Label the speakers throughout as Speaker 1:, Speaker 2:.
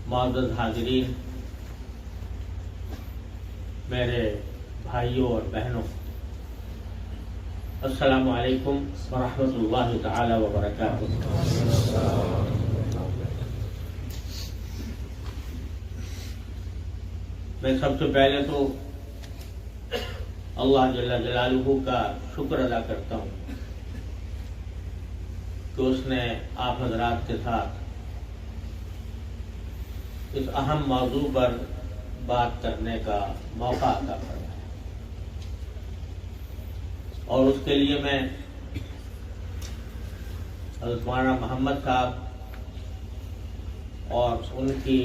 Speaker 1: معزز حاضرین، میرے بھائیوں اور بہنوں، السلام علیکم ورحمۃ اللہ تعالی وبرکاتہ۔ میں سب سے پہلے تو اللہ جل جلالہ کا شکر ادا کرتا ہوں کہ اس نے آپ حضرات کے ساتھ اس اہم موضوع پر بات کرنے کا موقع عطا فرمایا، اور اس کے لیے میں حضرت مولانا محمد صاحب اور ان کی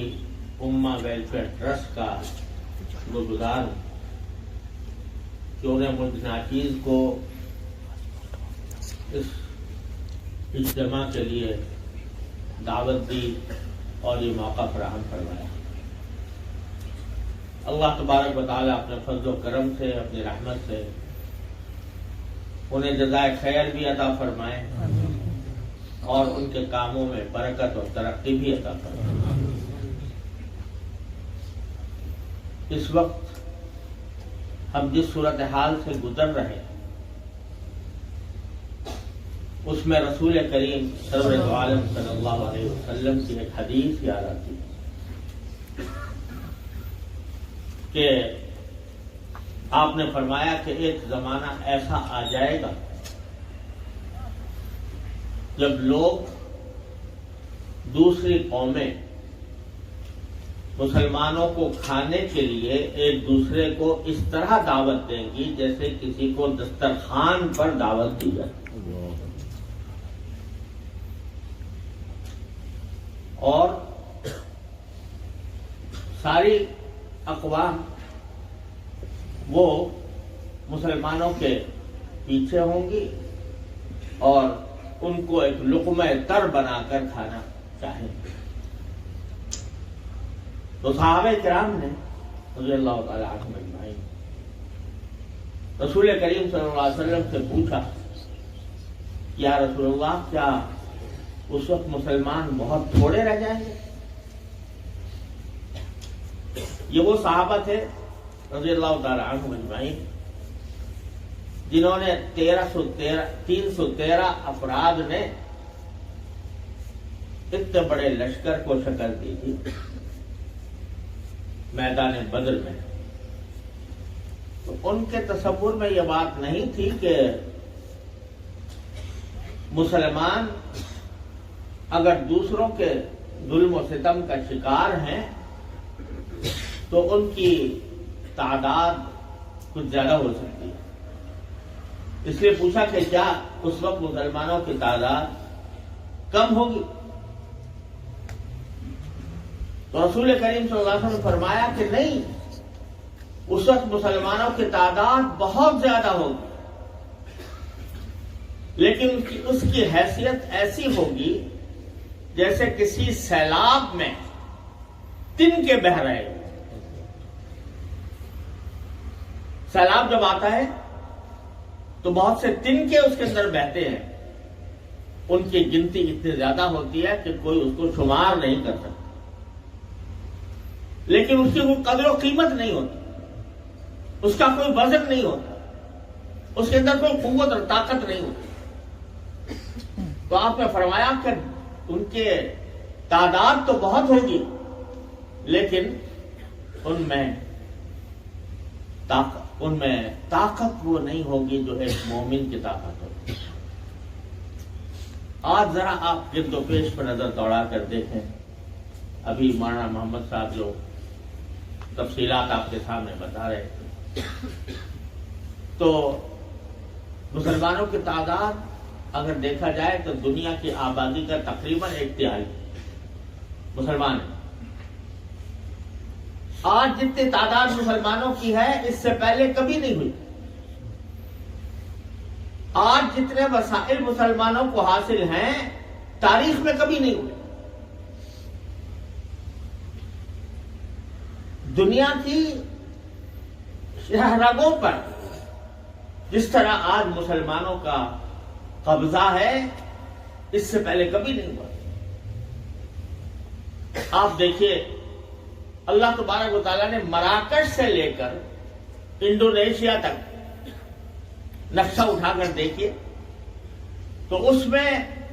Speaker 1: امہ ویلفیئر ٹرسٹ کا شکر گزار ہوں کہ انہیں ملک ناچیز کو اس اجتماع کے لیے دعوت دی اور یہ موقع فراہم فرمایا۔ اللہ تبارک و تعالیٰ اپنے فضل و کرم سے، اپنی رحمت سے انہیں جزائے خیر بھی عطا فرمائے اور ان کے کاموں میں برکت اور ترقی بھی عطا فرمائے۔ اس وقت ہم جس صورتحال سے گزر رہے ہیں اس میں رسول کریم سرور دو عالم صلی اللہ علیہ وسلم کی ایک حدیث یاد آتی ہے کہ آپ نے فرمایا کہ ایک زمانہ ایسا آ جائے گا جب لوگ دوسری قومیں مسلمانوں کو کھانے کے لیے ایک دوسرے کو اس طرح دعوت دیں گی جیسے کسی کو دسترخوان پر دعوت دی جائے، اور ساری اقوام وہ مسلمانوں کے پیچھے ہوں گی اور ان کو ایک لقمہ تر بنا کر کھانا چاہیں گے۔ تو صحابہ کرام نے رضی اللہ تعالی عنہم اجمعین رسول کریم صلی اللہ علیہ وسلم سے پوچھا، یا رسول اللہ، کیا اس وقت مسلمان بہت تھوڑے رہ جائیں گے؟ یہ وہ صحابہ تھے رضی اللہ تعالی عنہم اجمعین جنہوں نے 313 افراد نے اتنے بڑے لشکر کو شکل دی تھی میدان بدر میں۔ تو ان کے تصور میں یہ بات نہیں تھی کہ مسلمان اگر دوسروں کے ظلم و ستم کا شکار ہیں تو ان کی تعداد کچھ زیادہ ہو سکتی ہے۔ اس لیے پوچھا کہ کیا اس وقت مسلمانوں کی تعداد کم ہوگی؟ تو رسول کریم صلی اللہ علیہ وسلم نے فرمایا کہ نہیں، اس وقت مسلمانوں کی تعداد بہت زیادہ ہوگی، لیکن اس کی حیثیت ایسی ہوگی جیسے کسی سیلاب میں تن کے بہ رہے ہوں۔ سیلاب جب آتا ہے تو بہت سے تن کے اس کے اندر بہتے ہیں، ان کی گنتی اتنی زیادہ ہوتی ہے کہ کوئی اس کو شمار نہیں کر سکتا، لیکن اس کی کوئی قدر و قیمت نہیں ہوتی، اس کا کوئی وزن نہیں ہوتا، اس کے اندر کوئی قوت اور طاقت نہیں ہوتی۔ تو آپ نے فرمایا کہ ان کے تعداد تو بہت ہوگی لیکن ان میں طاقت وہ نہیں ہوگی جو ایک مومن کی طاقت ہوگی۔ آج ذرا آپ گرد و پیش پر نظر دوڑا کر دیکھیں، ابھی مولانا محمد صاحب جو تفصیلات آپ کے سامنے بتا رہے تھے، تو مسلمانوں کی تعداد اگر دیکھا جائے تو دنیا کی آبادی کا تقریباً 1/3 مسلمان ہیں۔ آج جتنی تعداد مسلمانوں کی ہے اس سے پہلے کبھی نہیں ہوئی۔ آج جتنے وسائل مسلمانوں کو حاصل ہیں تاریخ میں کبھی نہیں ہوئے۔ دنیا کی شہرگوں پر جس طرح آج مسلمانوں کا قبضہ ہے اس سے پہلے کبھی نہیں ہوا۔ آپ دیکھیے اللہ تبارک و تعالیٰ نے مراکش سے لے کر انڈونیشیا تک نقشہ اٹھا کر دیکھیے تو اس میں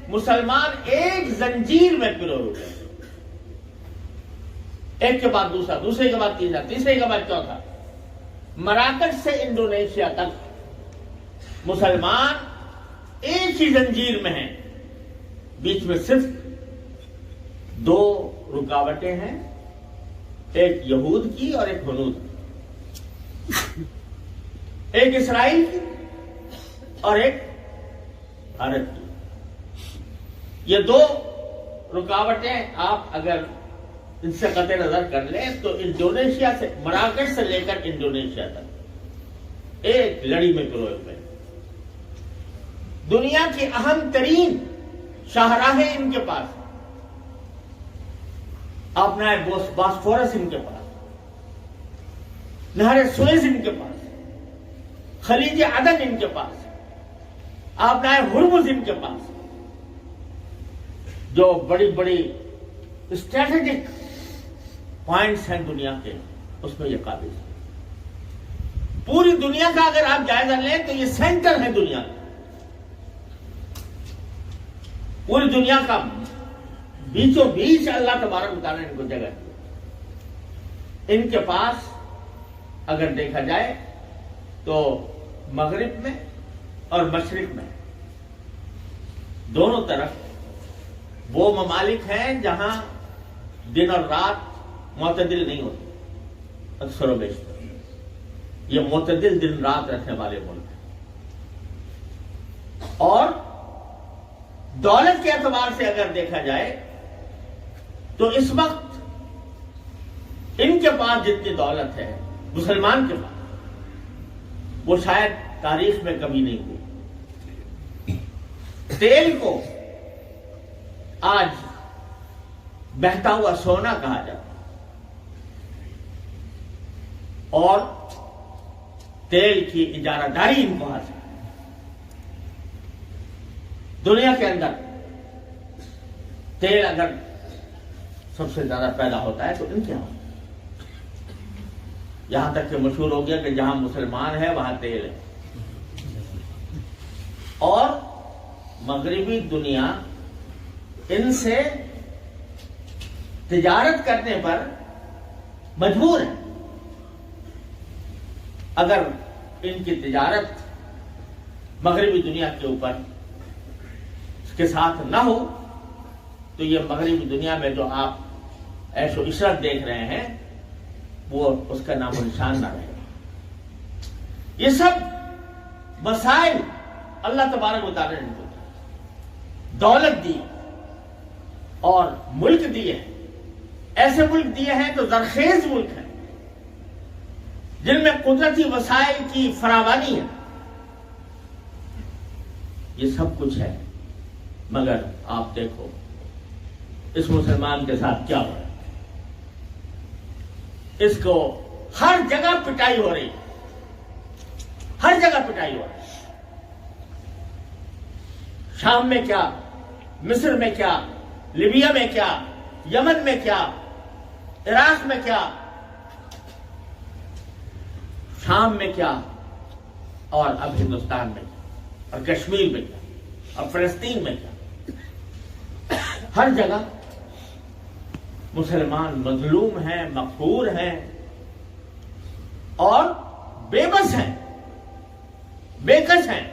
Speaker 1: مسلمان ایک زنجیر میں پرو ہوئے، ایک کے بعد دوسرا، دوسرے کے بعد تیسرا، تیسرے کے بعد چوتھا۔ مراکش سے انڈونیشیا تک مسلمان ایک ہی زنجیر میں ہیں، بیچ میں صرف دو رکاوٹیں ہیں، ایک یہود کی اور ایک ہنود کی، ایک اسرائیل کی اور ایک بھارت کی۔ یہ دو رکاوٹیں آپ اگر ان سے قطع نظر کر لیں تو انڈونیشیا سے، مراکش سے لے کر انڈونیشیا تک ایک لڑی میں پروئے ہوئے۔ دنیا کی اہم ترین شاہراہیں ان کے پاس، آپ نہر باسفورس ان کے پاس، نہر سوئز ان کے پاس، خلیج عدن ان کے پاس، آپ نہر ہرمز ان کے پاس، جو بڑی بڑی اسٹریٹجک پوائنٹس ہیں دنیا کے، اس میں یہ قابل ہے۔ پوری دنیا کا اگر آپ جائزہ لیں تو یہ سینٹر ہے دنیا کا، پوری دنیا کا بیچوں بیچ اللہ تبارک و تعالیٰ نے ان کو جگہ دی۔ ان کے پاس اگر دیکھا جائے تو مغرب میں اور مشرق میں دونوں طرف وہ ممالک ہیں جہاں دن اور رات معتدل نہیں ہوتے، اکثر و بیشتر یہ معتدل دن رات رکھنے والے ملک ہیں۔ اور دولت کے اعتبار سے اگر دیکھا جائے تو اس وقت ان کے پاس جتنی دولت ہے مسلمان کے پاس، وہ شاید تاریخ میں کبھی نہیں ہوئی۔ تیل کو آج بہتا ہوا سونا کہا جاتا ہے، اور تیل کی اجارہ داری ان کو حاصل ہے۔ دنیا کے اندر تیل اگر سب سے زیادہ پیدا ہوتا ہے تو ان کے یہاں، یہاں تک کہ مشہور ہو گیا کہ جہاں مسلمان ہے وہاں تیل ہے۔ اور مغربی دنیا ان سے تجارت کرنے پر مجبور ہے۔ اگر ان کی تجارت مغربی دنیا کے اوپر اس کے ساتھ نہ ہو تو یہ مغربی دنیا میں جو آپ عیش و عشرت دیکھ رہے ہیں وہ اس کا نام و نشان نہ رہے گا۔ یہ سب مسائل اللہ تبارک و تعالیٰ نے ان کو دولت دی اور ملک دیے ہیں، ایسے ملک دیے ہیں تو زرخیز ملک ہیں جن میں قدرتی وسائل کی فراوانی ہے۔ یہ سب کچھ ہے، مگر آپ دیکھو اس مسلمان کے ساتھ کیا ہو رہا ہے۔ اس کو ہر جگہ پٹائی ہو رہی، ہر جگہ پٹائی ہو رہی۔ شام میں کیا، مصر میں کیا، لیبیا میں کیا، یمن میں کیا، عراق میں کیا، شام میں کیا، اور اب ہندوستان میں کیا، اور کشمیر میں کیا، اور فلسطین میں کیا۔ ہر جگہ مسلمان مظلوم ہیں، مقہور ہیں اور بے بس ہیں، بے کس ہیں۔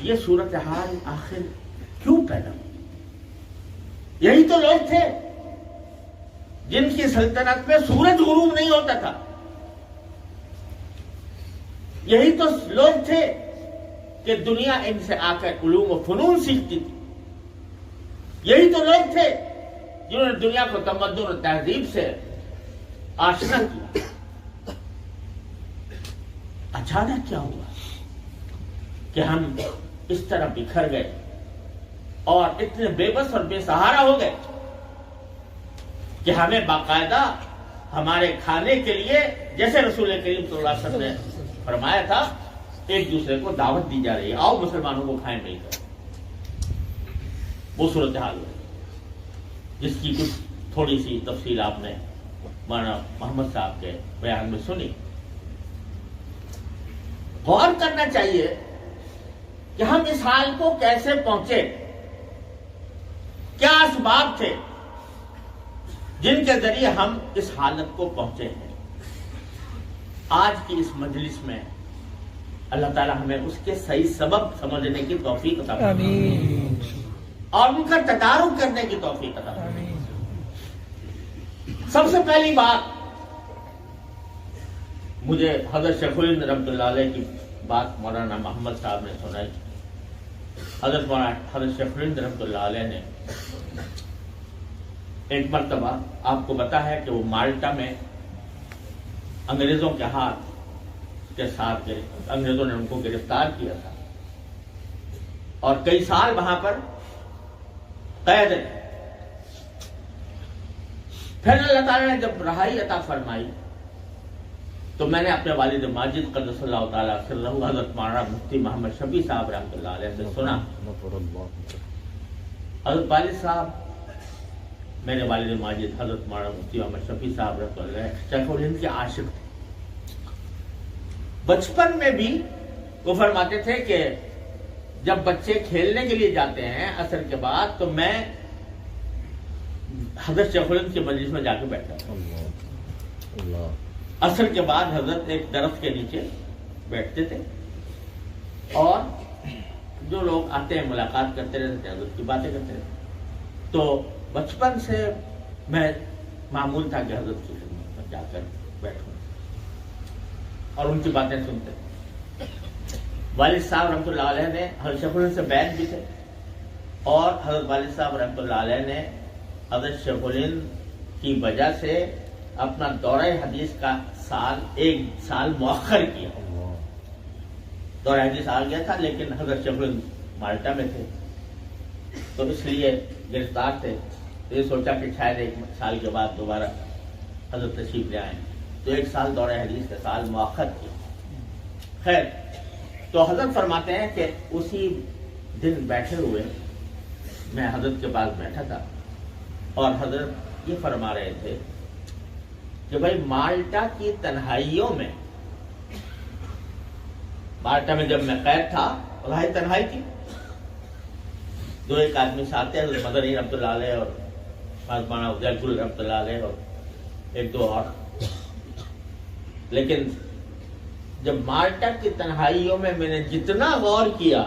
Speaker 1: یہ صورتحال آخر کیوں پیدا ہوئی؟ یہی تو لوگ تھے جن کی سلطنت میں سورج غروب نہیں ہوتا تھا، یہی تو لوگ تھے کہ دنیا ان سے آ کر علوم و فنون سیکھتی تھی، یہی تو لوگ تھے جنہوں نے دنیا کو تمدن اور تہذیب سے آشنا کیا۔ اچانک کیا ہوا کہ ہم اس طرح بکھر گئے اور اتنے بے بس اور بے سہارا ہو گئے کہ ہمیں باقاعدہ ہمارے کھانے کے لیے، جیسے رسول کریم صلی اللہ علیہ وسلم نے فرمایا تھا، ایک دوسرے کو دعوت دی جا رہی ہے، آؤ مسلمانوں کو کھائیں مل کر۔ وہ صورتحال ہے۔ جس کی کچھ تھوڑی سی تفصیل آپ نے مولانا محمد صاحب کے بیان میں سنی. غور کرنا چاہیے کہ ہم اس حال کو کیسے پہنچے، کیا اسباب تھے جن کے ذریعے ہم اس حالت کو پہنچے ہیں. آج کی اس مجلس میں اللہ تعالی ہمیں اس کے صحیح سبب سمجھنے کی توفیق عطا فرمائے اور ان کا تدارک کرنے کی توفیق عطا فرمائے. سب سے پہلی بات مجھے حضرت شیخ الہند رحمۃ اللہ علیہ کی بات مولانا محمد صاحب نے سنائی. حضرت شیخ الہند رحمۃ اللہ علیہ نے ایک مرتبہ آپ کو پتا ہے کہ وہ مالٹا میں انگریزوں کے ہاتھ کے ساتھ انگریزوں نے ان کو گرفتار کیا تھا اور کئی سال وہاں پر قید رہے. پھر اللہ تعالیٰ نے جب رہائی عطا فرمائی تو میں نے اپنے والد ماجد قدس اللہ تعالیٰ سرہ حضرت مولانا مفتی محمد شفیع صاحب رحمۃ اللہ علیہ سے سنا. حضرت والد صاحب میرے والد ماجد حضرت مولانا مفتی محمد شفیع صاحب رحمۃ اللہ علیہ شیخ الہند کے عاشق تھے. بچپن میں بھی وہ فرماتے تھے کہ جب بچے کھیلنے کے لیے جاتے ہیں عصر کے بعد تو میں حضرت شیخ الہند کے مجلس میں جا کے بیٹھتا ہوں. عصر کے بعد حضرت ایک درخت کے نیچے بیٹھتے تھے اور جو لوگ آتے ہیں ملاقات کرتے رہتے تھے، حضرت کی باتیں کرتے رہتے. تو بچپن سے میں معمول تھا کہ حضرت کی خدمت میں جا کر بیٹھوں اور ان کی باتیں سنتے. والد صاحب رحمۃ اللہ علیہ نے حضرت شیخ الہند سے بیعت بھی تھے اور حضرت والد صاحب رحمۃ اللہ علیہ نے حضرت شیخ الہند کی وجہ سے اپنا دورہ حدیث کا ایک سال مؤخر کیا. دورہ حدیث آ گیا تھا لیکن حضرت شیخ الہند مالٹا میں تھے تو اس لیے گرفتار تھے. یہ سوچا کہ شاید ایک سال کے بعد دوبارہ حضرت تشریف لے آئیں تو ایک سال دورہ حدیث کا سال مؤخر کیا. خیر، تو حضرت فرماتے ہیں کہ اسی دن بیٹھے ہوئے میں حضرت کے پاس بیٹھا تھا اور حضرت یہ فرما رہے تھے کہ بھائی مالٹا کی تنہائیوں میں، مالٹا میں جب میں قید تھا وہاں تنہائی تھی. دو ایک آدمی ساتھ تھے، حضرت مدنی رحمۃ اللہ علیہ اور مولانا افضل گل رحمۃ اللہ علیہ اور ایک دو اور. لیکن جب مالٹا کی تنہائیوں میں نے جتنا غور کیا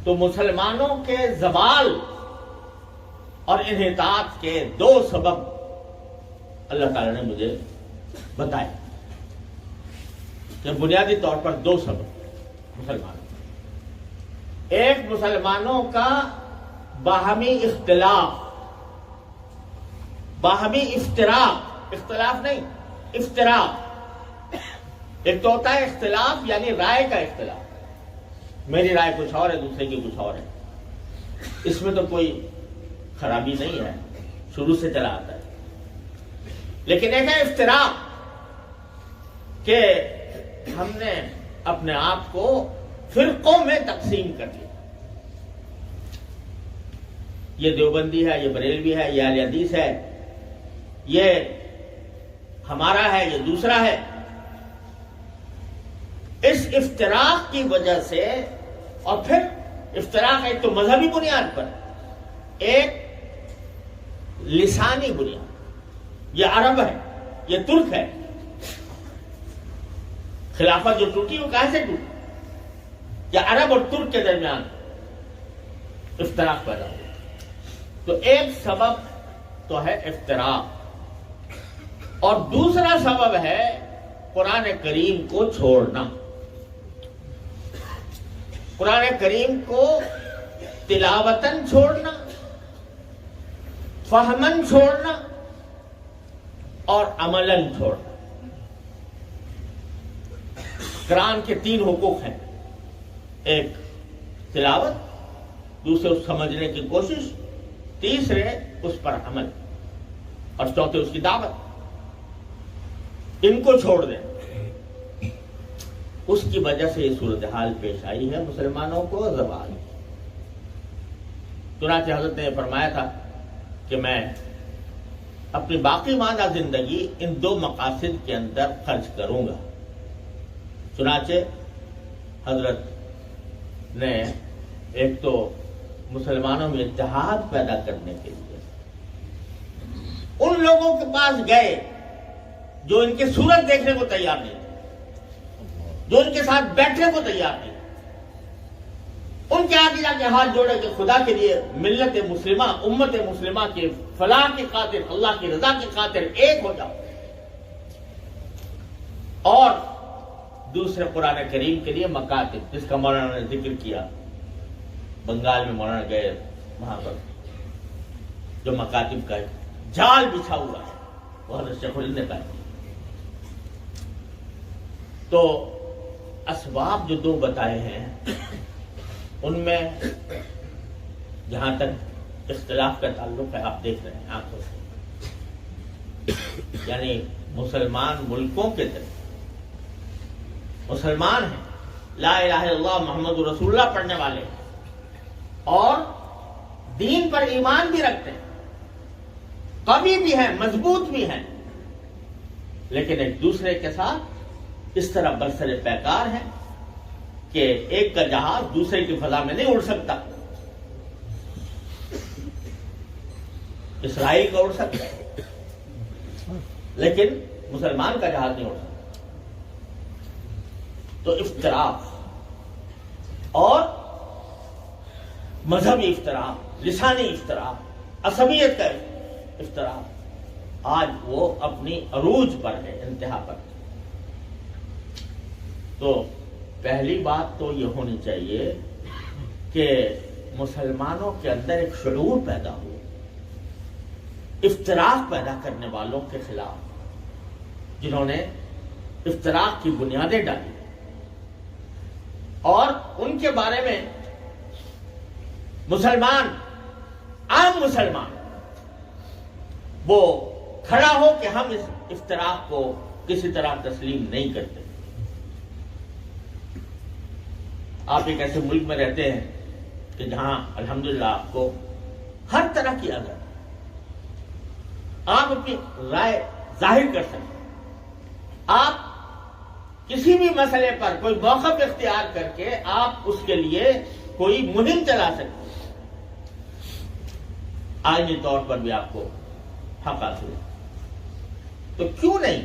Speaker 1: تو مسلمانوں کے زوال اور انحطاط کے دو سبب اللہ تعالی نے مجھے بتائے کہ بنیادی طور پر دو سبب مسلمانوں. ایک مسلمانوں کا باہمی اختلاف، باہمی افتراق، اختلاف نہیں افتراق. ایک تو ہوتا ہے اختلاف یعنی رائے کا اختلاف، میری رائے کچھ اور ہے دوسرے کی کچھ اور ہے. اس میں تو کوئی خرابی نہیں ہے، شروع سے چلا آتا ہے. لیکن ایک ہے افتراق کہ ہم نے اپنے آپ کو فرقوں میں تقسیم کر لیا. یہ دیوبندی ہے، یہ بریلوی ہے، یہ اہل حدیث ہے، یہ ہمارا ہے، یہ دوسرا ہے. اس افتراق کی وجہ سے، اور پھر افتراق ایک تو مذہبی بنیاد پر، ایک لسانی بنیاد. یہ عرب ہے، یہ ترک ہے. خلافت جو ٹوٹی وہ کہاں سے ٹوٹی؟ یہ عرب اور ترک کے درمیان افتراق پیدا ہوا. تو ایک سبب تو ہے افتراق اور دوسرا سبب ہے قرآن کریم کو چھوڑنا. قرآن کریم کو تلاوتاً چھوڑنا، فہماً چھوڑنا اور عملاً چھوڑنا. قرآن کے تین حقوق ہیں، ایک تلاوت، دوسرے اس سمجھنے کی کوشش، تیسرے اس پر عمل، اور چوتھے اس کی دعوت. ان کو چھوڑ دیں. اس کی وجہ سے یہ صورتحال پیش آئی ہے مسلمانوں کو زوال. چنانچہ حضرت نے فرمایا تھا کہ میں اپنی باقی ماندہ زندگی ان 2 مقاصد کے اندر خرچ کروں گا۔ چنانچہ حضرت نے ایک تو مسلمانوں میں اتحاد پیدا کرنے کے لیے ان لوگوں کے پاس گئے جو ان کی صورت دیکھنے کو تیار نہیں تھے، جو ان کے ساتھ بیٹھنے کو تیار نہیں، ان کے آگے جا کے ہاتھ جوڑے کہ خدا کے لیے ملت مسلمہ، امت مسلمہ کے فلاح کی خاطر، اللہ کی رضا کی خاطر ایک ہو جاؤ۔ اور دوسرے قرآن کریم کے لیے مکاتب، جس کا مولانا نے ذکر کیا، بنگال میں مولانا گئے، وہاں پر جو مکاتب کا جال بچھا ہوا ہے وہ حضرت شیخ الہند نے کہا۔ تو اسباب جو 2 بتائے ہیں ان میں جہاں تک اختلاف کا تعلق ہے آپ دیکھ رہے ہیں آنکھوں سے، یعنی مسلمان ملکوں کے طرف مسلمان ہیں، لا الہ الا اللہ محمد رسول اللہ پڑھنے والے ہیں اور دین پر ایمان بھی رکھتے ہیں، قوی بھی ہیں، مضبوط بھی ہیں، لیکن ایک دوسرے کے ساتھ اس طرح برسر پیکار ہیں کہ ایک کا جہاز دوسرے کی فضا میں نہیں اڑ سکتا۔ اسرائیل کا اڑ سکتا ہے لیکن مسلمان کا جہاز نہیں اڑ سکتا۔ تو افتراق اور مذہبی افتراق، لسانی افتراق، عصبیت کا افتراق آج وہ اپنی عروج پر ہے، انتہا پر۔ تو پہلی بات تو یہ ہونی چاہیے کہ مسلمانوں کے اندر ایک شعور پیدا ہو افتراق پیدا کرنے والوں کے خلاف، جنہوں نے افتراق کی بنیادیں ڈالی، اور ان کے بارے میں مسلمان، عام مسلمان وہ کھڑا ہو کہ ہم اس افتراق کو کسی طرح تسلیم نہیں کرتے۔ آپ ایک ایسے ملک میں رہتے ہیں کہ جہاں الحمدللہ آپ کو ہر طرح کی آزادی، آپ اپنی رائے ظاہر کر سکتے ہیں، آپ کسی بھی مسئلے پر کوئی موقف اختیار کر کے آپ اس کے لیے کوئی مہم چلا سکتے ہیں، آئینی طور پر بھی آپ کو حق حاصل ہے۔ تو کیوں نہیں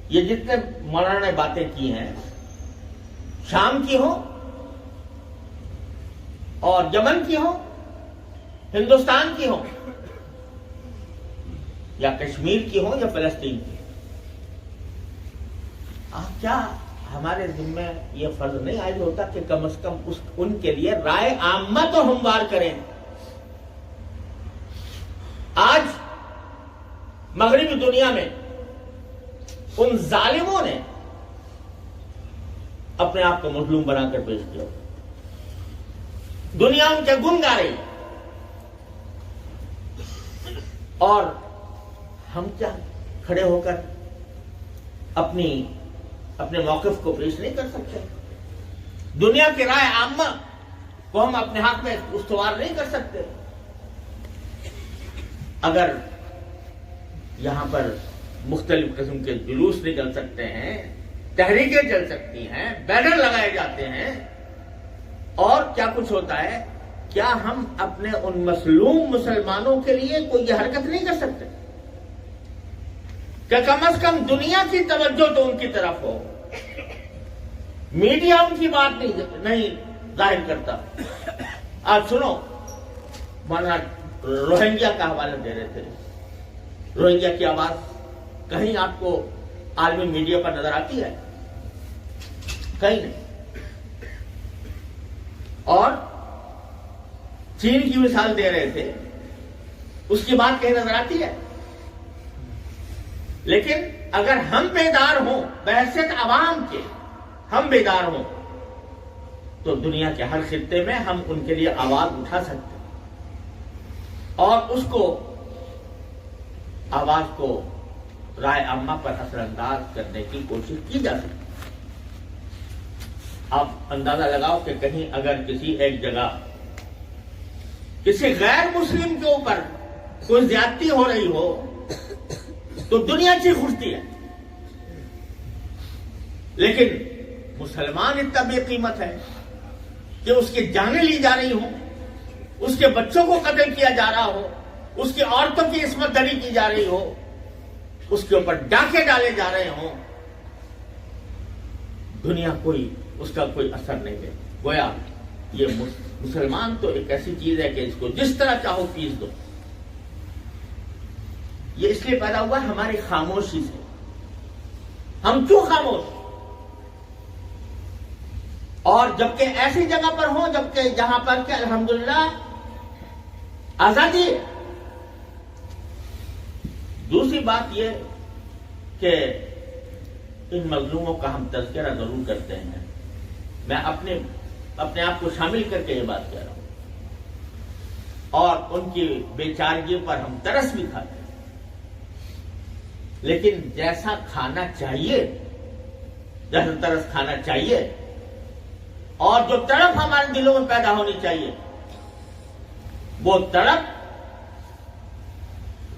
Speaker 1: یہ جتنے مولانا نے باتیں کی ہیں، شام کی ہو اور یمن کی ہو، ہندوستان کی ہو یا کشمیر کی ہو یا فلسطین کی، کیا ہمارے ذمہ یہ فرض نہیں عائد ہوتا کہ کم از کم ان کے لیے رائے عامہ تو ہموار کریں؟ آج مغربی دنیا میں ان ظالموں نے اپنے آپ کو مظلوم بنا کر پیش کیا، دنیا ان کے گن گا رہی، اور ہم کیا کھڑے ہو کر اپنے موقف کو پیش نہیں کر سکتے؟ دنیا کی رائے عامہ کو ہم اپنے ہاتھ میں استوار نہیں کر سکتے؟ اگر یہاں پر مختلف قسم کے جلوس نکل سکتے ہیں، تحریکیں چل سکتی ہیں، بینر لگائے جاتے ہیں، اور کیا کچھ ہوتا ہے، کیا ہم اپنے ان مظلوم مسلمانوں کے لیے کوئی یہ حرکت نہیں کر سکتے کہ کم از کم دنیا کی توجہ تو ان کی طرف ہو؟ میڈیا ان کی بات نہیں ظاہر کرتا۔ آج سنو، مولانا روہنگیا کا حوالہ دے رہے تھے، روہنگیا کی آواز کہیں آپ کو عالمی میڈیا پر نظر آتی ہے؟ کہیں نہیں۔ اور چین کی مثال دے رہے تھے، اس کی بات کہیں نظر آتی ہے؟ لیکن اگر ہم بیدار ہوں، بحثیت عوام کے ہم بیدار ہوں، تو دنیا کے ہر خطے میں ہم ان کے لیے آواز اٹھا سکتے ہیں، اور اس کو آواز کو رائے عامہ پر اثر انداز کرنے کی کوشش کی جا سکتی ہے۔ آپ اندازہ لگاؤ کہ کہیں اگر کسی ایک جگہ کسی غیر مسلم کے اوپر کوئی زیادتی ہو رہی ہو تو دنیا چیخ اٹھتی ہے، لیکن مسلمان اتنا بے قیمت ہے کہ اس کی جانیں لی جا رہی ہوں، اس کے بچوں کو قتل کیا جا رہا ہو، اس کی عورتوں کی عصمت دری کی جا رہی ہو، اس کے اوپر ڈاکے ڈالے جا رہے ہوں، دنیا اس کا کوئی اثر نہیں ہے۔ گویا یہ مسلمان تو ایک ایسی چیز ہے کہ اس کو جس طرح چاہو پیس دو۔ یہ اس لیے پیدا ہوا ہماری خاموشی سے۔ ہم کیوں خاموش؟ اور جبکہ ایسی جگہ پر ہوں جہاں پر کہ الحمدللہ آزادی ہے۔ دوسری بات یہ کہ ان مظلوموں کا ہم تذکرہ ضرور کرتے ہیں، میں اپنے آپ کو شامل کر کے یہ بات کہہ رہا ہوں، اور ان کی بے چارگیوں پر ہم ترس بھی کھاتے ہیں، لیکن جیسا کھانا چاہیے، جیسا ترس کھانا چاہیے، اور جو تڑپ ہمارے دلوں میں پیدا ہونی چاہیے وہ تڑپ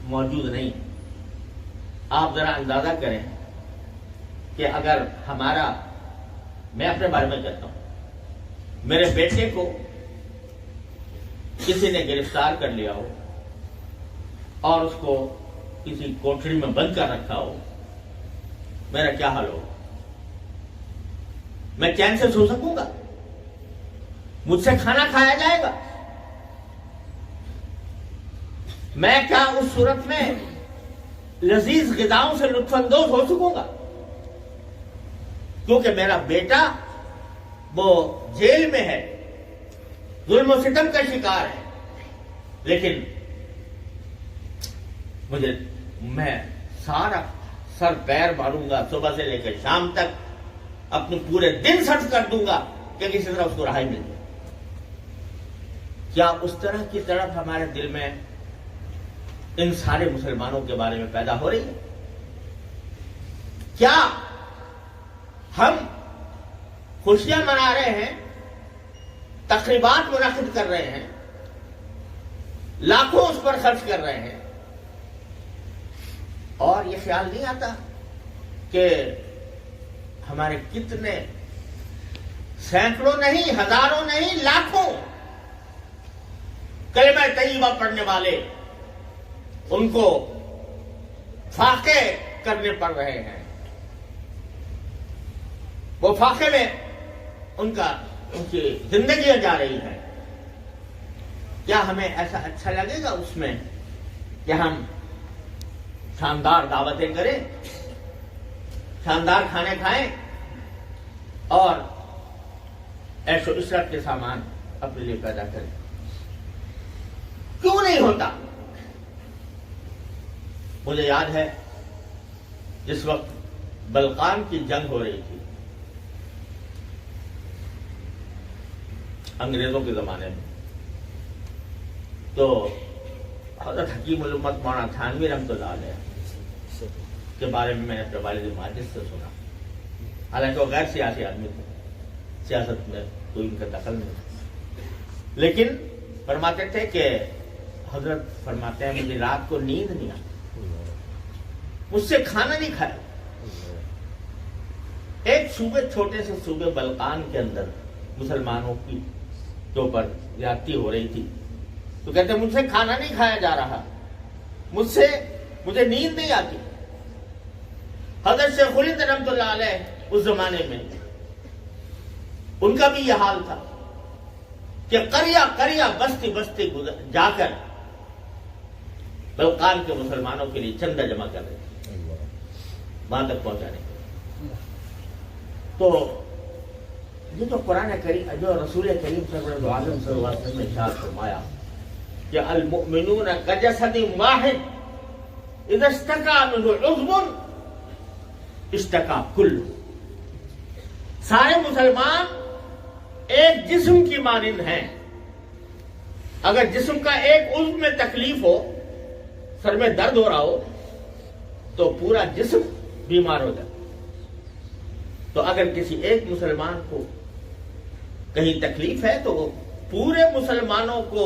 Speaker 1: موجود نہیں۔ آپ ذرا اندازہ کریں کہ اگر میں اپنے بارے میں کہتا ہوں، میرے بیٹے کو کسی نے گرفتار کر لیا ہو اور اس کو کسی کوٹڑی میں بند کر رکھا ہو، میرا کیا حال ہوگا؟ میں چین سے سو سکوں گا؟ مجھ سے کھانا کھایا جائے گا؟ میں کیا اس صورت میں لذیذ غذاؤں سے لطف اندوز ہو سکوں گا؟ کیونکہ میرا بیٹا وہ جیل میں ہے، ظلم و ستم کا شکار ہے، لیکن میں سارا سر پیر ماروں گا، صبح سے لے کر شام تک اپنے پورے دن صرف کر دوں گا کہ کسی طرح اس کو رہائی مل جائے۔ کیا اس طرح کی طرف ہمارے دل میں ان سارے مسلمانوں کے بارے میں پیدا ہو رہی ہے؟ کیا ہم خوشیاں منا رہے ہیں، تقریبات منعقد کر رہے ہیں، لاکھوں اس پر خرچ کر رہے ہیں، اور یہ خیال نہیں آتا کہ ہمارے کتنے سینکڑوں نہیں، ہزاروں نہیں، لاکھوں کلمہ طیبہ پڑھنے والے ان کو فاقے کرنے پڑ رہے ہیں، وہ فاقے میں ان کی زندگیاں جا رہی ہیں۔ کیا ہمیں ایسا اچھا لگے گا اس میں کہ ہم شاندار دعوتیں کریں، شاندار کھانے کھائیں اور عیش و عشرت کے سامان اپنے لیے پیدا کریں؟ کیوں نہیں ہوتا؟ مجھے یاد ہے جس وقت بلقان کی جنگ ہو رہی تھی انگریزوں کے زمانے میں، تو حضرت حکیم الامت مولانا تھانوی رحمۃ اللہ علیہ کے بارے میں نے اپنے والد ماجد سے سنا، حالانکہ وہ غیر سیاسی آدمی تھے، سیاست میں کوئی ان کا دخل نہیں تھا، لیکن فرماتے تھے کہ حضرت فرماتے ہیں مجھے رات کو نیند نہیں آتی، مجھ سے کھانا نہیں کھایا۔ ایک صوبے، چھوٹے سے صوبے بلقان کے اندر مسلمانوں کی کے اوپر زیادتی ہو رہی تھی، تو کہتے مجھ سے کھانا نہیں کھایا جا رہا، مجھے نیند نہیں آتی۔ حضرت شیخ الہند رحمۃ اللہ علیہ اس زمانے میں ان کا بھی یہ حال تھا کہ قریہ بستی بستی جا کر بلقان کے مسلمانوں کے لیے چندہ جمع کر رہے تھے وہاں تک پہنچانے کے۔ تو یہ جو قرآن کریم، جو رسول کریم صلی اللہ علیہ وسلم نے ارشاد فرمایا کہ المؤمنون کجسد واحد اذا اشتکا منہ عضو اشتکا کلہ، سارے مسلمان ایک جسم کی مانند ہیں، اگر جسم کا ایک عضو میں تکلیف ہو، سر میں درد ہو رہا ہو، تو پورا جسم بیمار ہو جائے۔ تو اگر کسی ایک مسلمان کو کہیں تکلیف ہے تو وہ پورے مسلمانوں کو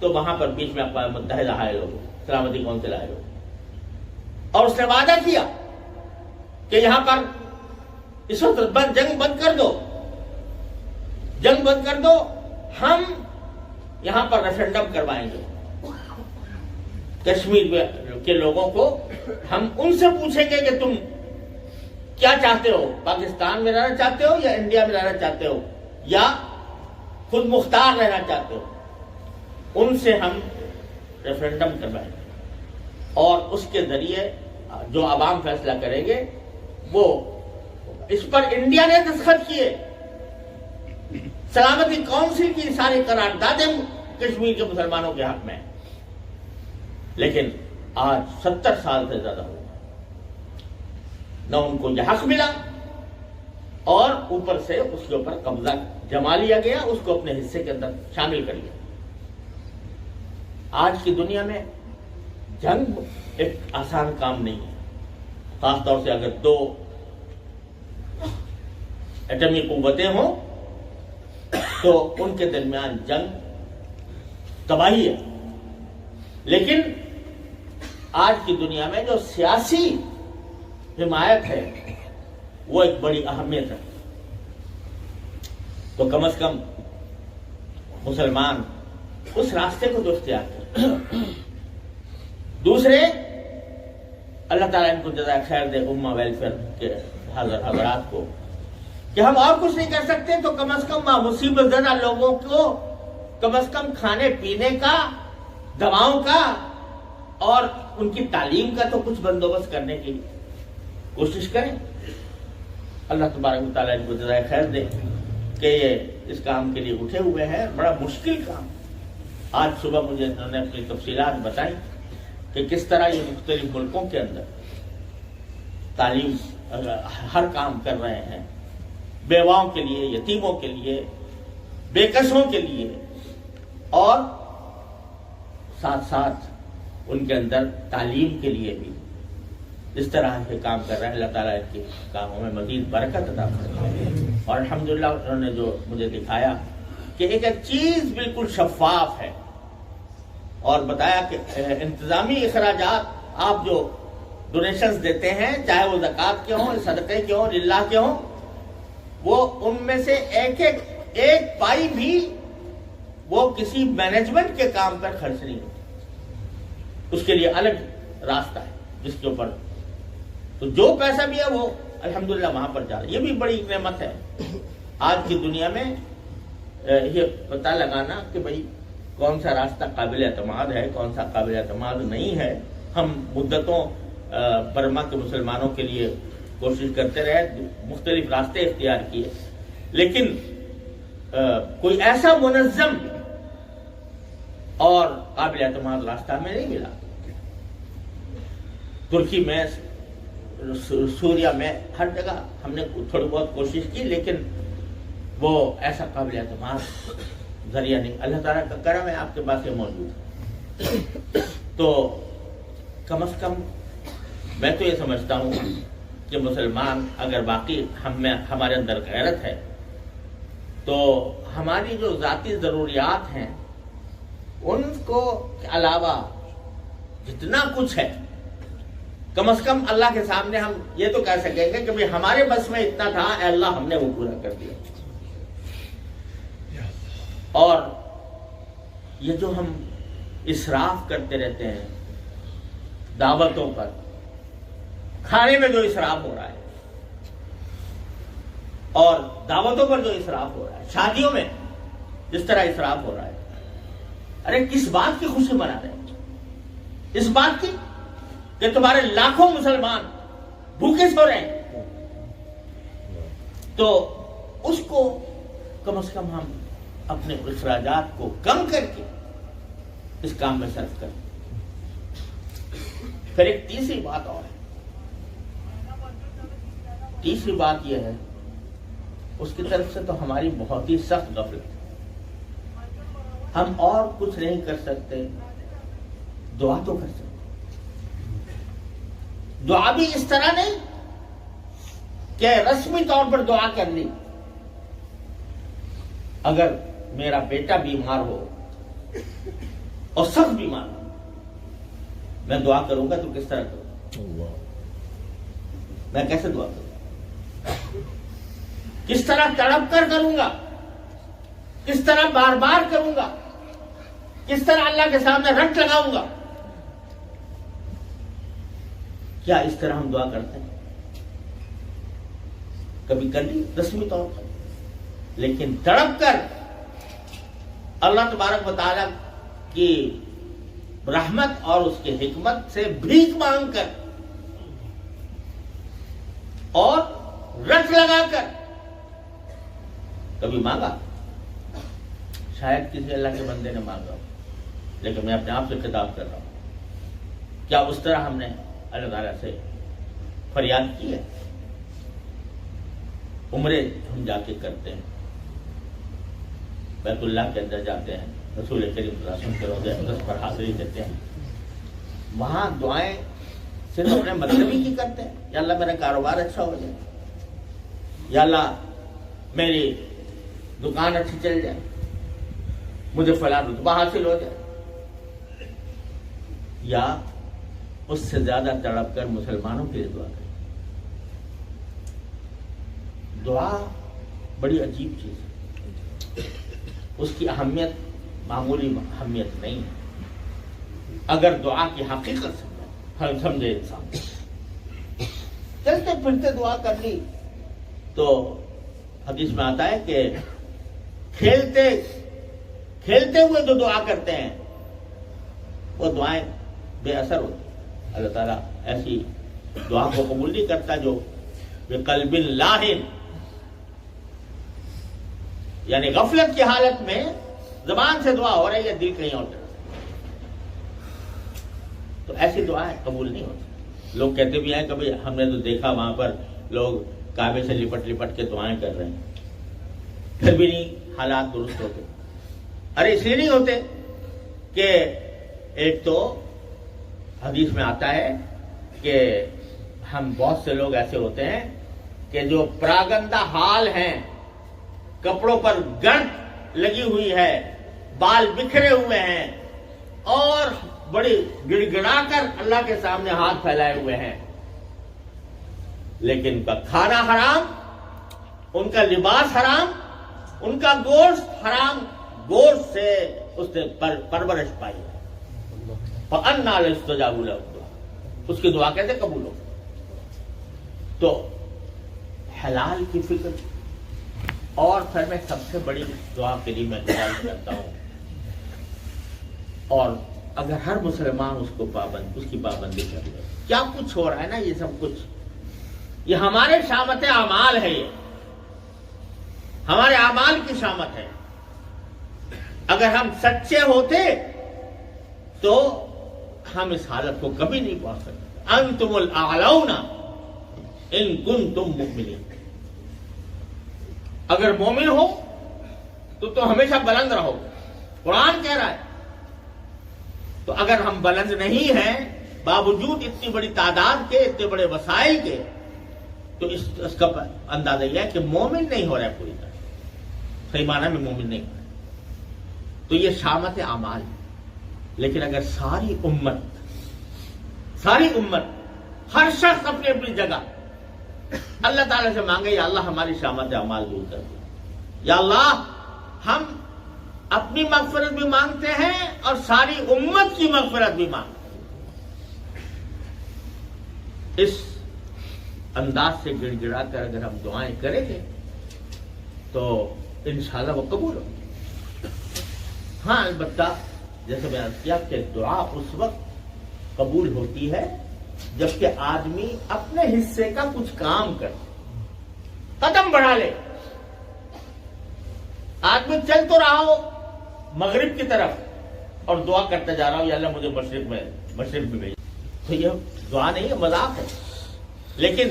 Speaker 1: تو وہاں پر بیچ میں اقوام متحدہ آئے لوگ، سلامتی کونسل آئے لوگ، اور اس نے وعدہ کیا کہ یہاں پر اس وقت جنگ بند کر دو، جنگ بند کر دو، ہم یہاں پر ریفرنڈم کروائیں گے کشمیر کے لوگوں کو، ہم ان سے پوچھیں گے کہ تم کیا چاہتے ہو، پاکستان میں رہنا چاہتے ہو یا انڈیا میں رہنا چاہتے ہو یا خود مختار رہنا چاہتے ہو، ان سے ہم ریفرنڈم کروائیں گے اور اس کے ذریعے جو عوام فیصلہ کریں گے وہ، اس پر انڈیا نے دستخط کیے، سلامتی کونسل کی ساری قراردادیں کشمیر کے مسلمانوں کے حق میں، لیکن آج 70 سال سے زیادہ ہو گیا، نہ ان کو یہ حق ملا اور اوپر سے اس کے اوپر قبضہ جما لیا گیا، اس کو اپنے حصے کے اندر شامل کر لیا۔ آج کی دنیا میں جنگ ایک آسان کام نہیں ہے، خاص طور سے اگر دو ایٹمی قوتیں ہوں تو ان کے درمیان جنگ تباہی ہے، لیکن آج کی دنیا میں جو سیاسی حمایت ہے وہ ایک بڑی اہمیت ہے، تو کم از کم مسلمان اس راستے کو تو اختیار کریں۔ دوسرے، اللہ تعالیٰ ان کو جزائے خیر دے امہ ویلفیئر کے حضرات کو، کہ ہم اور کچھ نہیں کر سکتے تو کم از کم مصیبت زدہ لوگوں کو کم از کم کھانے پینے کا، دواؤں کا اور ان کی تعلیم کا تو کچھ بندوبست کرنے کی کوشش کریں۔ اللہ تبارک و تعالیٰ ان کو جزائے خیر دے کہ یہ اس کام کے لیے اٹھے ہوئے ہیں، بڑا مشکل کام۔ آج صبح مجھے انہوں نے اپنی تفصیلات بتائی کہ کس طرح یہ مختلف ملکوں کے اندر تعلیم ہر کام کر رہے ہیں، بیواؤں کے لیے، یتیموں کے لیے، بے کسوں کے لیے، اور ساتھ ساتھ ان کے اندر تعلیم کے لیے بھی اس طرح کے کام کر رہے ہیں۔ اللہ تعالیٰ کے کاموں میں مزید برکت عطا فرمائے۔ اور الحمدللہ انہوں نے جو مجھے دکھایا کہ ایک چیز بالکل شفاف ہے، اور بتایا کہ انتظامی اخراجات آپ جو ڈونیشنز دیتے ہیں، چاہے وہ زکوٰۃ کے ہوں، صدقے کے ہوں، للہ کے ہوں، وہ ان میں سے ایک پائی بھی وہ کسی مینجمنٹ کے کام پر خرچ نہیں ہوتی، اس کے لیے الگ راستہ ہے جس کے اوپر، تو جو پیسہ بھی ہے وہ الحمدللہ وہاں پر جا رہا ہے۔ یہ بھی بڑی نعمت ہے آج کی دنیا میں، یہ پتہ لگانا کہ بھئی کون سا راستہ قابل اعتماد ہے، کون سا قابل اعتماد نہیں ہے۔ ہم مدتوں برما کے مسلمانوں کے لیے کوشش کرتے رہے، مختلف راستے اختیار کیے، لیکن کوئی ایسا منظم اور قابل اعتماد راستہ ہمیں نہیں ملا۔ ترکی میں، سوریا میں، ہر جگہ ہم نے تھوڑی بہت کوشش کی، لیکن وہ ایسا قابل اعتماد ذریعہ نہیں۔ اللہ تعالیٰ کا کرم ہے آپ کے پاس یہ موجود ہے، تو کم از کم میں تو یہ سمجھتا ہوں کہ مسلمان اگر واقعی ہمارے اندر غیرت ہے تو ہماری جو ذاتی ضروریات ہیں ان کو علاوہ جتنا کچھ ہے، کم از کم اللہ کے سامنے ہم یہ تو کہہ سکیں گے کہ بھئی ہمارے بس میں اتنا تھا، اے اللہ ہم نے وہ پورا کر دیا۔ اور یہ جو ہم اسراف کرتے رہتے ہیں دعوتوں پر، کھانے میں جو اسراف ہو رہا ہے اور دعوتوں پر جو اسراف ہو رہا ہے، شادیوں میں جس طرح اسراف ہو رہا ہے، ارے کس بات کی خوشی منا رہے ہیں؟ اس بات کی کہ تمہارے لاکھوں مسلمان بھوکے سو رہے ہیں، تو اس کو کم از کم ہم اپنے اخراجات کو کم کر کے اس کام میں صرف کریں۔ پھر ایک تیسری بات اور ہے، تیسری بات یہ ہے، اس کی طرف سے تو ہماری بہت ہی سخت غفلت ہے۔ ہم اور کچھ نہیں کر سکتے، دعا تو کر سکتے۔ دعا بھی اس طرح نہیں کہ رسمی طور پر دعا کر لی، اگر میرا بیٹا بیمار ہو اور سخت بیمار ہوں، میں دعا کروں گا تو کس طرح کروں؟ میں کیسے دعا کروں؟ کس طرح تڑپ کر کروں گا؟ کس طرح بار بار کروں گا؟ کس طرح اللہ کے سامنے رٹ لگاؤں گا؟ کیا اس طرح ہم دعا کرتے ہیں؟ کبھی کر لی رسمی طور پر، لیکن تڑپ کر اللہ تبارک و تعالیٰ کی رحمت اور اس کی حکمت سے بھیک مانگ کر اور رٹ لگا کر کبھی مانگا؟ شاید کسی اللہ کے بندے نے مانگا، لیکن میں اپنے آپ سے خطاب کر رہا ہوں، کیا اس طرح ہم نے اللہ تعالیٰ سے فریاد کی ہے؟ عمرے ہم جا کے کرتے ہیں، بیت اللہ کے اندر جاتے ہیں، رسول کریم صلی اللہ علیہ وسلم کے روضے اقدس پر حاضری دیتے ہیں، وہاں دعائیں صرف اپنے مطلبی کی کرتے ہیں، یا اللہ میرا کاروبار اچھا ہو جائے، یا اللہ میری دکان اچھی چل جائے، مجھے فلاں رتبہ حاصل ہو جائے، یا اس سے زیادہ تڑپ کر مسلمانوں کے لیے دعا کریں؟ دعا بڑی عجیب چیز ہے، اس کی اہمیت معمولی اہمیت نہیں ہے اگر دعا کی حقیقت سمجھے انسان۔ چلتے پھرتے دعا کر لی تو حدیث میں آتا ہے کہ کھیلتے ہوئے جو دعا کرتے ہیں وہ دعائیں بے اثر ہوتی ہیں۔ اللہ تعالیٰ ایسی دعا کو قبول نہیں کرتا جو بقلب لاہن، یعنی غفلت کی حالت میں زبان سے دعا ہو رہی ہے، دل کہیں اور طرف، تو ایسی دعائیں قبول نہیں ہوتی۔ لوگ کہتے بھی ہیں کبھی ہم نے تو دیکھا وہاں پر لوگ کعبے سے لپٹ لپٹ کے دعائیں کر رہے ہیں، پھر بھی نہیں حالات درست ہوتے۔ ارے اس لیے نہیں ہوتے کہ ایک تو حدیث میں آتا ہے کہ ہم بہت سے لوگ ایسے ہوتے ہیں کہ جو پراگندہ حال ہیں، کپڑوں پر گرد لگی ہوئی ہے، بال بکھرے ہوئے ہیں اور بڑی گڑ گڑا کر اللہ کے سامنے ہاتھ پھیلائے ہوئے ہیں، لیکن ان کا کھانا حرام، ان کا لباس حرام، ان کا گوشت حرام، گوشت سے اس نے پرورش پائی ہے۔ فَأَنَّىٰ يُسْتَجَابُ لَهُ، اس کی دعا کیسے قبول ہو؟ تو حلال کی فکر، اور پھر میں سب سے بڑی دعا کے لیے میں گزارش کرتا ہوں، اور اگر ہر مسلمان اس کی پابندی کر لے، کیا کچھ ہو رہا ہے نا یہ سب کچھ، یہ ہمارے شامت اعمال ہے، یہ ہمارے اعمال کی شامت ہے۔ اگر ہم سچے ہوتے تو ہم اس حالت کو کبھی نہیں پہنچ سکتے۔ انتم الاعلون ان کنتم مؤمنین، اگر مومن ہو تو ہمیشہ بلند رہو، قرآن کہہ رہا ہے۔ تو اگر ہم بلند نہیں ہیں باوجود اتنی بڑی تعداد کے، اتنے بڑے وسائل کے، تو اس کا اندازہ یہ ہے کہ مومن نہیں ہو رہا ہے پوری طرح، صحیح معنی میں مومن نہیں ہو رہا ہے۔ تو یہ شامت اعمال ہے۔ لیکن اگر ساری امت ہر شخص اپنی اپنی جگہ اللہ تعالیٰ سے مانگے، یا اللہ ہماری شامت اعمال دور کر دے، یا اللہ ہم اپنی مغفرت بھی مانگتے ہیں اور ساری امت کی مغفرت بھی مانگتے ہیں، اس انداز سے گڑ گڑا کر اگر ہم دعائیں کریں گے تو انشاءاللہ وہ قبول ہوں۔ ہاں البتہ جیسے میں عرض کیا کہ دعا اس وقت قبول ہوتی ہے جبکہ آدمی اپنے حصے کا کچھ کام کرے، قدم بڑھا لے۔ آدمی چل تو رہا ہو مغرب کی طرف اور دعا کرتا جا رہا ہو، یا اللہ مجھے مشرق میں بھیج، تو یہ دعا نہیں ہے، مذاق ہے۔ لیکن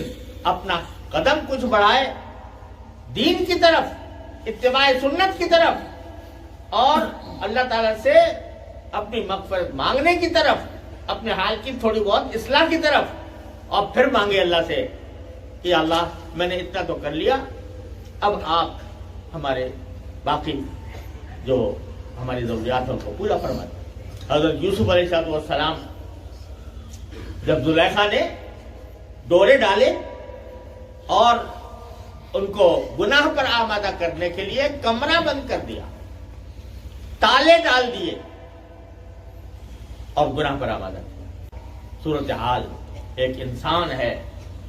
Speaker 1: اپنا قدم کچھ بڑھائے دین کی طرف، اتباع سنت کی طرف، اور اللہ تعالیٰ سے اپنی مغفرت مانگنے کی طرف، اپنے حال کی تھوڑی بہت اصلاح کی طرف، اور پھر مانگے اللہ سے کہ اللہ میں نے اتنا تو کر لیا، اب آپ ہمارے باقی جو ہماری ضروریات ہیں ان کو پورا فرما دیں۔ حضرت یوسف علیہ السلام جب زلیخا نے ڈورے ڈالے اور ان کو گناہ پر آمادہ کرنے کے لیے کمرہ بند کر دیا، تالے ڈال دیے اور گناہ پر آمادہ کیا۔ صورتحال ایک انسان ہے،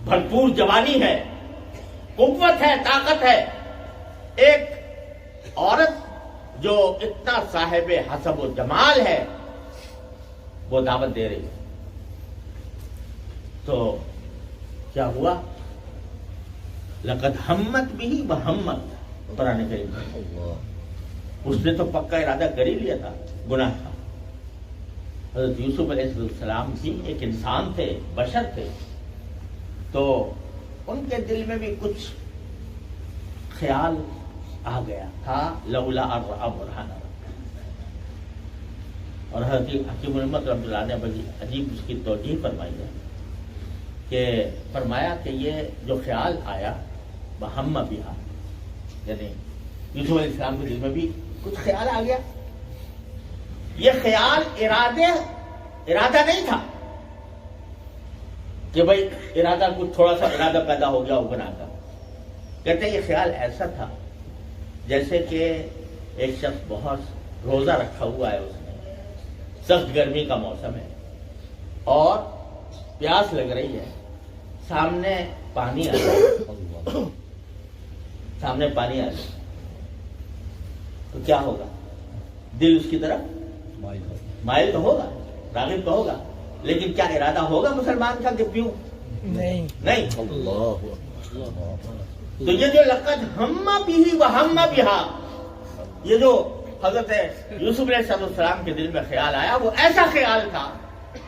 Speaker 1: بھرپور جوانی ہے، قوت ہے، طاقت ہے، ایک عورت جو اتنا صاحب حسب و جمال ہے وہ دعوت دے رہی ہے، تو کیا ہوا؟ لقد ہمت بھی وہمت، قرآن کریم میں اس نے تو پکا ارادہ کر ہی لیا تھا، گناہ تھا۔ حضرت یوسف علیہ السلام بھی ایک انسان تھے، بشر تھے، تو ان کے دل میں بھی کچھ خیال آ گیا تھا، لولا الرأى برہان ربہ۔ اور حضرت حکیم الامت رحمۃ اللہ نے بڑی عجیب اس کی توجیہ فرمائی ہے کہ فرمایا کہ یہ جو خیال آیا بہم بہا، یعنی یوسف علیہ السلام کے دل میں بھی کچھ خیال آ گیا۔ یہ خیال ارادہ نہیں تھا کہ بھائی ارادہ کچھ تھوڑا سا ارادہ پیدا ہو گیا وہ گناہ کا، کہتے ہیں یہ خیال ایسا تھا جیسے کہ ایک شخص بہت روزہ رکھا ہوا ہے، اس نے سخت گرمی کا موسم ہے اور پیاس لگ رہی ہے، سامنے پانی آ جائے، سامنے پانی آ جائے تو کیا ہوگا؟ دل اس کی طرف مائل تو ہوگا، راغب تو ہوگا، لیکن کیا ارادہ ہوگا مسلمان کا کہ پیوں؟ نہیں۔ تو یہ جو لقد ہم بھی وہم بہا، یہ جو حضرت یوسف علیہ السلام کے دل میں خیال آیا وہ ایسا خیال تھا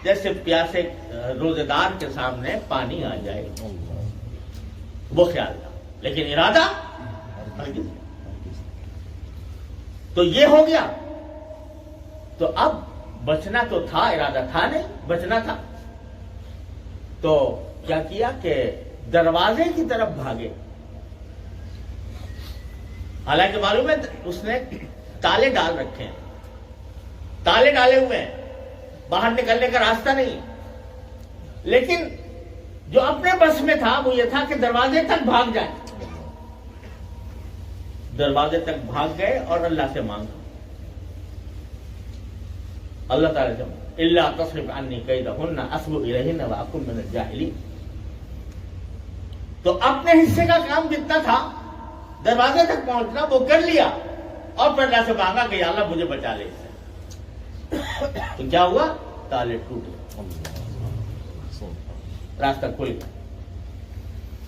Speaker 1: جیسے پیاسے روزے دار کے سامنے پانی آ جائے، وہ خیال تھا، لیکن ارادہ تو یہ ہو گیا۔ تو اب بچنا تو تھا، ارادہ تھا نہیں، بچنا تھا، تو کیا کیا کہ دروازے کی طرف بھاگے۔ حالانکہ معلوم ہے اس نے تالے ڈال رکھے ہیں، تالے ڈالے ہوئے ہیں، باہر نکلنے کا راستہ نہیں، لیکن جو اپنے بس میں تھا وہ یہ تھا کہ دروازے تک بھاگ جائے۔ دروازے تک بھاگ گئے اور اللہ سے مانگا، اللہ تعالیٰ سے الا تصرف عنی کیدہن اصب الیہن واکن من الجاہلین۔ تو اپنے حصے کا کام جتنا تھا دروازے تک پہنچنا وہ کر لیا اور پھر اللہ سے مانگا کہ یا اللہ مجھے بچا لے اس سے۔ تو کیا ہوا؟ تالے ٹوٹے، راستہ کھل گیا۔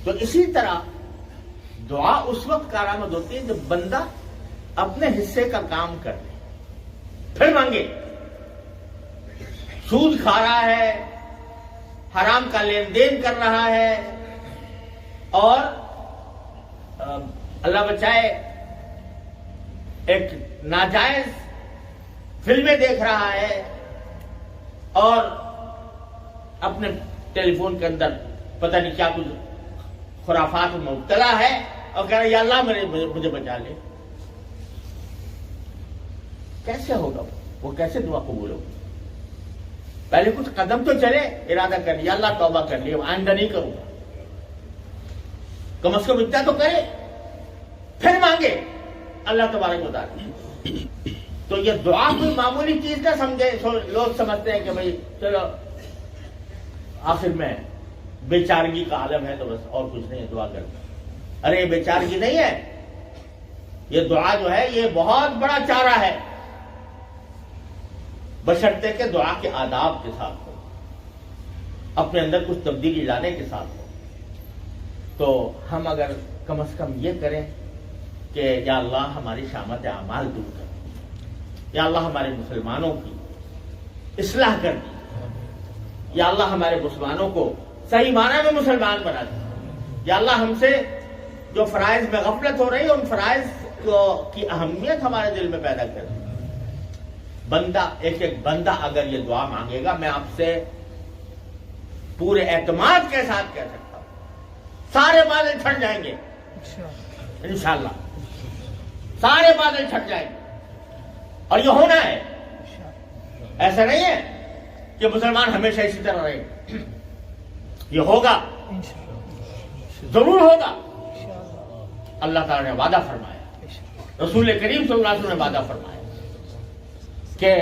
Speaker 1: تو اسی طرح دعا اس وقت کارآمد ہوتی ہے جب بندہ اپنے حصے کا کام کر لے پھر مانگے۔ سود کھا رہا ہے، حرام کا لین دین کر رہا ہے، اور اللہ بچائے ایک ناجائز فلمیں دیکھ رہا ہے اور اپنے ٹیلی فون کے اندر پتہ نہیں کیا کچھ خرافات میں مبتلا ہے اور کہہ رہا ہے یا اللہ مجھے بچا لے، کیسے ہوگا وہ کیسے دعا قبول ہوگی؟ پہلے کچھ قدم تو چلے، ارادہ کر لیا اللہ توبہ کر لیا آئندہ نہیں کروں گا، کم از کم اتنا تو کرے، پھر مانگے اللہ تبارک و تعالیٰ۔ تو یہ دعا کوئی معمولی چیز نہ سمجھے، لوگ سمجھتے ہیں کہ بھائی چلو آخر میں بیچارگی کا عالم ہے تو بس اور کچھ نہیں ہے دعا کرنا۔ ارے یہ بیچارگی نہیں ہے، یہ دعا جو ہے یہ بہت بڑا چارہ ہے، بشرطے کہ دعا کے آداب کے ساتھ ہو، اپنے اندر کچھ تبدیلی لانے کے ساتھ ہو۔ تو ہم اگر کم از کم یہ کریں کہ یا اللہ ہماری شامت اعمال دور کر، یا اللہ ہمارے مسلمانوں کی اصلاح کر دی، یا اللہ ہمارے مسلمانوں کو صحیح معنی میں مسلمان بنا دے، یا اللہ ہم سے جو فرائض میں غفلت ہو رہی ہے ان فرائض کی اہمیت ہمارے دل میں پیدا کر دے۔ بندہ ایک بندہ اگر یہ دعا مانگے گا، میں آپ سے پورے اعتماد کے ساتھ کہہ سکتا ہوں سارے بادل چھٹ جائیں گے انشاءاللہ، سارے بادل چھٹ جائیں گے، اور یہ ہونا ہے۔ ایسا نہیں ہے کہ مسلمان ہمیشہ اسی طرح رہے، یہ ہوگا، ضرور ہوگا۔ اللہ تعالیٰ نے وعدہ فرمایا، رسول کریم صلی اللہ علیہ وسلم نے وعدہ فرمایا کہ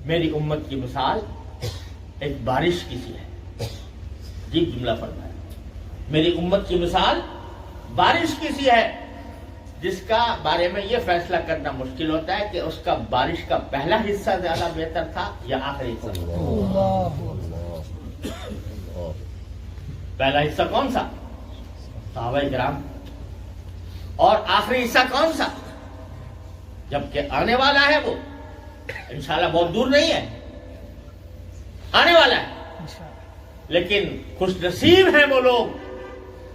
Speaker 1: میری امت کی مثال ایک بارش کی سی ہے۔ عجیب جملہ فرمایا، میری امت کی مثال بارش کی سی ہے، جس کا بارے میں یہ فیصلہ کرنا مشکل ہوتا ہے کہ اس کا بارش کا پہلا حصہ زیادہ بہتر تھا یا آخری حصہ۔ پہلا حصہ کون سا؟ صحابہ کرام۔ اور آخری حصہ کون سا؟ جبکہ آنے والا ہے وہ انشاءاللہ بہت دور نہیں ہے، آنے والا ہے، لیکن خوش نصیب ہیں وہ لوگ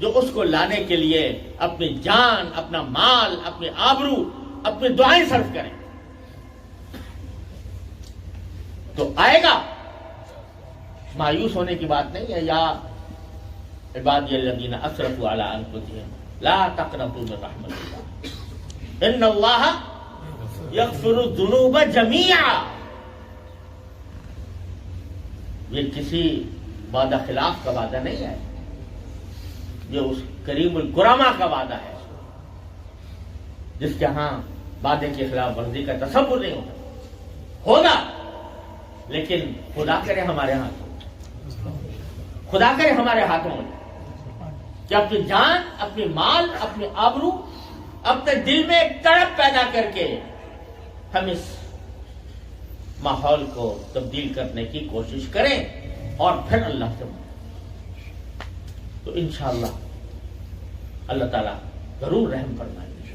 Speaker 1: جو اس کو لانے کے لیے اپنی جان، اپنا مال، اپنی آبرو، اپنی دعائیں صرف کریں۔ تو آئے گا، مایوس ہونے کی بات نہیں ہے۔ یا عبادی الذین اسرفوا علی انفسہم لا تقنطوا من رحمت اللہ ان اللہ یغفر الذنوب جمیعا۔ یہ کسی وعدہ خلاف کا وعدہ نہیں ہے، یہ اس کریم الکرامہ کا وعدہ ہے جس کے ہاں وعدے کی خلاف ورزی کا تصور نہیں ہوتا۔ ہوگا، لیکن خدا کرے ہمارے ہاتھوں، خدا کرے ہمارے ہاتھوں میں کہ اپنی جان، اپنی مال، اپنی آبرو، اپنے دل میں ایک تڑپ پیدا کر کے ہم اس ماحول کو تبدیل کرنے کی کوشش کریں اور پھر اللہ سے مانگیں، تو انشاءاللہ اللہ تعالیٰ ضرور رحم فرمائیں گے۔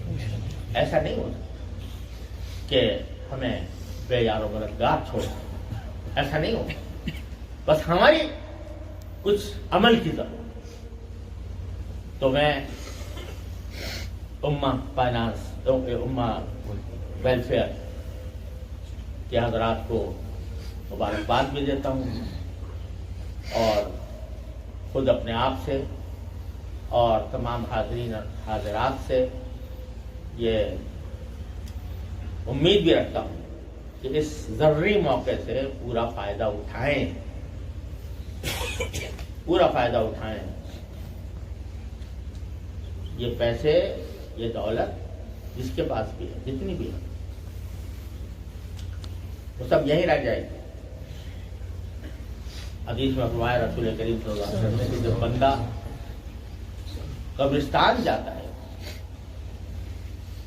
Speaker 1: ایسا نہیں ہوتا کہ ہمیں بے یار و مددگار چھوڑ، ایسا نہیں ہوتا، بس ہماری کچھ عمل کی ضرورت۔ تو میں امہ فائنانس، امہ ویلفیئر کے حضرات کو مبارکباد بھی دیتا ہوں، اور خود اپنے آپ سے اور تمام حاضرین حاضرات سے یہ امید بھی رکھتا ہوں کہ اس ضروری موقع سے پورا فائدہ اٹھائیں، پورا فائدہ اٹھائیں۔ یہ پیسے، یہ دولت جس کے پاس بھی ہے، جتنی بھی ہے، وہ سب یہیں رہ جائے گی۔ حدیث میں فرمایا رسول کریم صلی اللہ علیہ وسلم نے کہ جب بندہ قبرستان جاتا ہے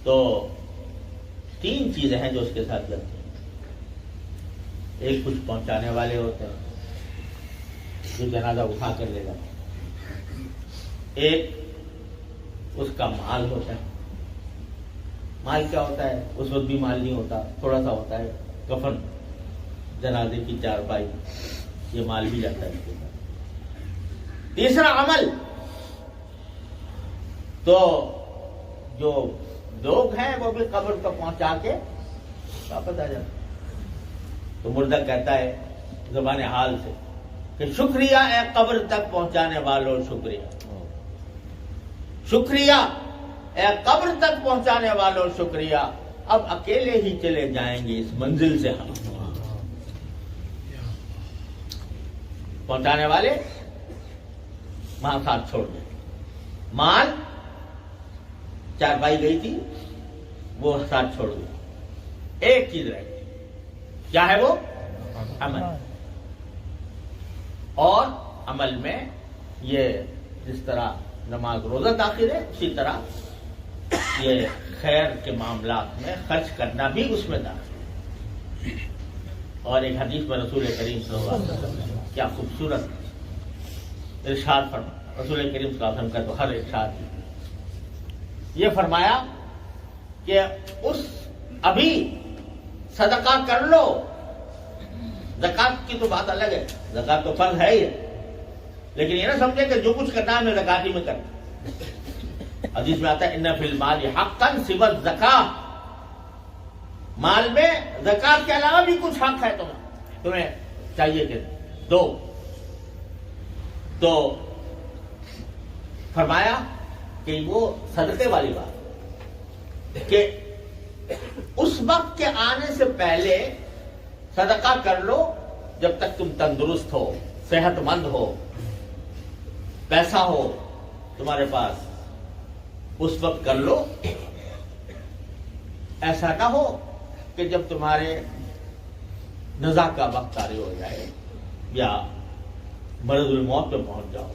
Speaker 1: تو 3 چیزیں ہیں جو اس کے ساتھ جاتی ہیں۔ ایک کچھ پہنچانے والے ہوتے ہیں جو جنازہ اٹھا کر لے جاتے ہیں، ایک اس کا مال ہوتا ہے۔ مال کیا ہوتا ہے؟ اس وقت بھی مال نہیں ہوتا، تھوڑا سا ہوتا ہے، کفن، جنازے کی چارپائی، یہ مال بھی جاتا ہے۔ تیسرا عمل، تو جو لوگ ہیں وہ بھی قبر تک پہنچا کے واپس آ جاتے۔ تو مردہ کہتا ہے زبان حال سے کہ شکریہ اے قبر تک پہنچانے والوں، شکریہ، شکریہ اے قبر تک پہنچانے والوں، شکریہ، اب اکیلے ہی چلے جائیں گے اس منزل سے ہم۔ پہنچانے والے وہاں ساتھ چھوڑ دیں، مال، چارپائی گئی تھی وہ ساتھ چھوڑ دیں، ایک چیز رہ گئی، کیا ہے وہ؟ عمل۔ اور عمل میں یہ جس طرح نماز روزہ داخل ہے، اسی طرح یہ خیر کے معاملات میں خرچ کرنا بھی اس میں داخل ہے۔ اور ایک حدیث میں رسول کریم صلی اللہ علیہ وسلم نے کیا خوبصورت ارشاد فرمایا، رسول کریم صلی اللہ علیہ وسلم کا تو ہر ارشاد یہ فرمایا کہ ابھی صدقہ کر لو۔ زکات کی تو بات الگ ہے، زکات تو فرض ہے ہی ہے، لیکن یہ نہ سمجھے کہ جو کچھ کرنا ہے میں زکات ہی میں کرنا۔ حدیث میں آتا ہے ان فی المال حقا سوی الزکاۃ، مال میں زکات کے علاوہ بھی کچھ حق ہے تمہیں چاہیے کہ دو۔ تو فرمایا کہ وہ صدقے والی بات کہ اس وقت کے آنے سے پہلے صدقہ کر لو جب تک تم تندرست ہو، صحت مند ہو، پیسہ ہو تمہارے پاس، اس وقت کر لو. ایسا نہ ہو کہ جب تمہارے نزا کا وقت طاری ہو جائے یا مرض الموت پہ پہنچ جاؤ.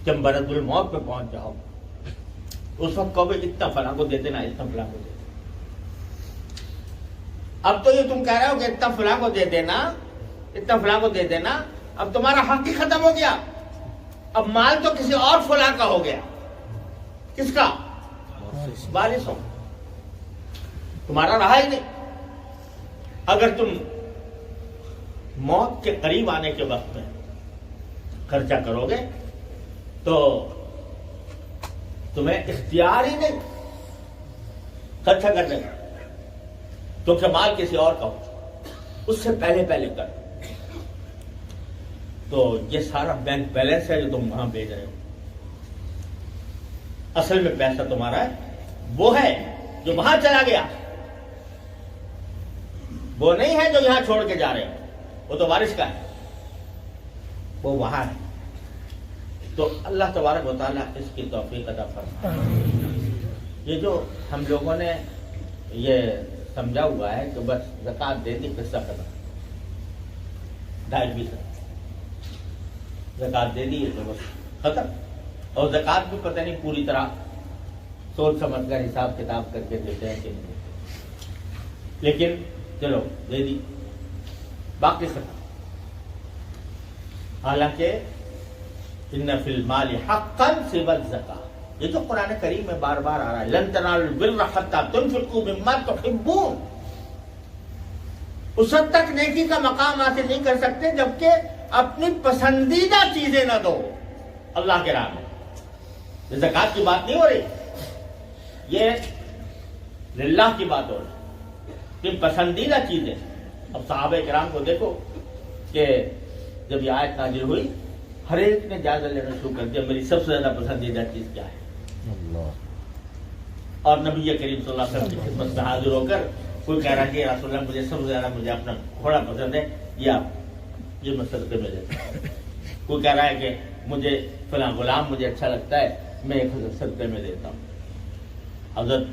Speaker 1: جب مرض الموت پہ پہنچ جاؤ اس وقت کہو اتنا فلاں کو دے دینا، اتنا فلاں کو دے دینا. اب تو یہ تم کہہ رہے ہو کہ اتنا فلاں کو دے دینا، اتنا فلاں کو دے دینا. اب تمہارا حق ہی ختم ہو گیا. اب مال تو کسی اور فلاں کا ہو گیا. کس کا؟ وارثوں. تمہارا رہا ہی نہیں. اگر تم موت کے قریب آنے کے وقت میں خرچہ کرو گے تو تمہیں اختیار ہی نہیں خرچہ کرنے کا، کیونکہ مال کسی اور کا ہو. اس سے پہلے کر. تو یہ سارا بینک بیلنس ہے جو تم وہاں بھیج رہے ہو. اصل میں پیسہ تمہارا ہے، وہ ہے جو وہاں چلا گیا، وہ نہیں ہے جو یہاں چھوڑ کے جا رہے ہو. وہ تو وارث کا ہے، وہ وہاں ہے. تو اللہ تبارک و تعالیٰ اس کی توفیق عطا فرمائے. یہ جو ہم لوگوں نے یہ سمجھا ہوا ہے کہ بس زکوٰۃ دے دی قصہ ختم، 2.5 زکوٰۃ دے دی تو بس ختم. اور زکوٰۃ بھی پتہ نہیں پوری طرح سوچ سمجھ کر حساب کتاب کر کے دیتے ہیں کہ نہیں، لیکن چلو دے دی باقی ختم. حالانکہ ان فی المال حقا سوى الزکاۃ، یہ تو قرآن کریم میں بار بار آ رہا ہے. لن تنالوا البر حتى تنفقوا مما تحبون. اس حد تک نیکی کا مقام حاصل نہیں کر سکتے جبکہ اپنی پسندیدہ چیزیں نہ دو اللہ کے راہ میں. یہ زکوٰۃ کی بات نہیں ہو رہی، یہ للہ کی بات ہو رہی. کہ پسندیدہ چیزیں. اب صحابہ کرام کو دیکھو کہ جب یہ آیت نازل ہوئی ہر ایک نے جائزہ لینا شروع کر دیا میری سب سے زیادہ پسندیدہ چیز کیا ہے. اور نبی کریم صلی اللہ علیہ وسلم کی خدمت میں حاضر ہو کر کوئی کہہ رہا کہ رسول اللہ مجھے سب سے زیادہ مجھے اپنا گھوڑا پسند ہے، یہ میں صدقے میں دیتا ہوں. کوئی کہہ رہا ہے کہ مجھے فلاں غلام مجھے اچھا لگتا ہے، میں 1 صدقے میں دیتا ہوں. حضرت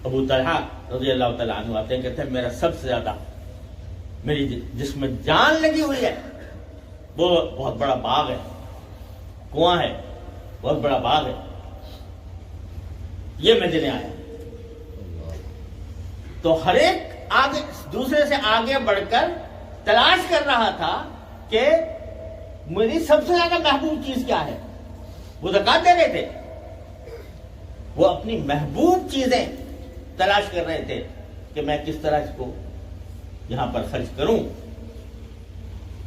Speaker 1: ابو طلحہ رضی اللہ تعالیٰ عنہ آتے ہیں، کہتے ہیں میرا سب سے زیادہ میری جس میں جان لگی ہوئی ہے وہ بہت بڑا باغ ہے، کنواں ہے، بہت بڑا باغ ہے، یہ میں دینے آیا. تو ہر ایک آگے دوسرے سے آگے بڑھ کر تلاش کر رہا تھا کہ میری سب سے زیادہ محبوب چیز کیا ہے. وہ زکوٰۃ دے رہے تھے، وہ اپنی محبوب چیزیں تلاش کر رہے تھے کہ میں کس طرح اس کو یہاں پر خرچ کروں.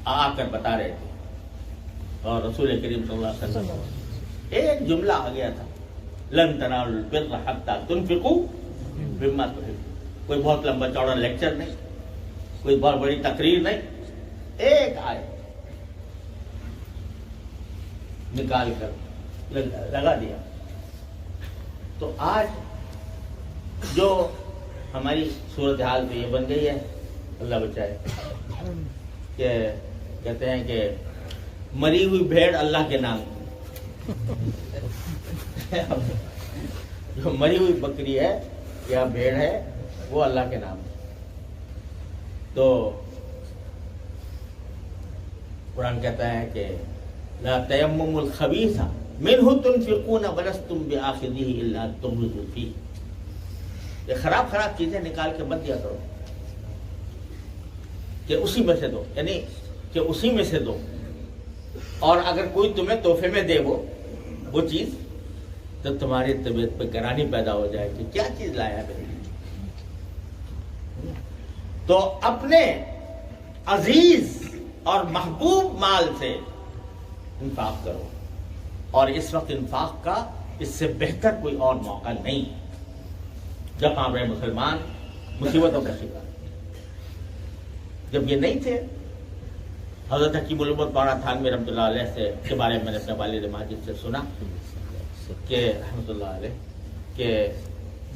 Speaker 1: آ کر بتا رہے تھے. اور رسول کریم صلی اللہ علیہ وسلم ایک جملہ آ گیا تھا، لن تنالوا البر حتى تنفقوا مما تحبون. کوئی بہت لمبا چوڑا لیکچر نہیں، کوئی بہت بڑی تقریر نہیں، ایک آیت نکال کر لگا دیا. تو آج جو ہماری صورتحال تو یہ بن گئی ہے، اللہ بچائے، کہ کہتے ہیں کہ مری ہوئی بھیڑ اللہ کے نام. جو مری ہوئی بکری ہے یا بھیڑ ہے وہ اللہ کے نام. تو قرآن کہتا ہے کہ لا تیمموا الخبیث منہ تنفقون ولستم بآخذہ الا تغمضوا فیہ. یہ خراب چیزیں نکال کے مت دیا کرو کہ اسی میں سے دو، یعنی کہ اسی میں سے دو. اور اگر کوئی تمہیں تحفے میں دے وہ چیز تو تمہاری طبیعت پہ گرانی پیدا ہو جائے کہ کیا چیز لایا ہے. تو اپنے عزیز اور محبوب مال سے انفاق کرو. اور اس وقت انفاق کا اس سے بہتر کوئی اور موقع نہیں جب ہمارے مسلمان مصیبتوں کا شکار. جب یہ نہیں تھے حضرت حکیم الامت مولانا تھانوی رحمۃ اللہ علیہ سے کے بارے میں نے اپنے والد ماجد سے سنا کہ رحمۃ اللہ علیہ کہ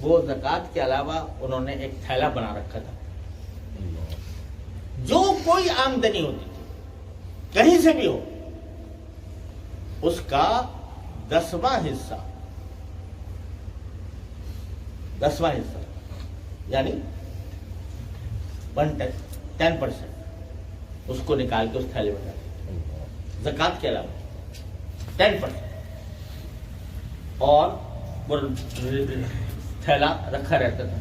Speaker 1: وہ زکوٰۃ کے علاوہ انہوں نے ایک تھیلا بنا رکھا تھا، جو کوئی آمدنی ہوتی تھی کہیں سے بھی ہو اس کا 10واں حصہ یعنی 10% اس کو نکال کے اس تھیلے میں ڈالتے، زکوٰۃ کے علاوہ 10%، اور وہ تھیلا رکھا رہتا تھا۔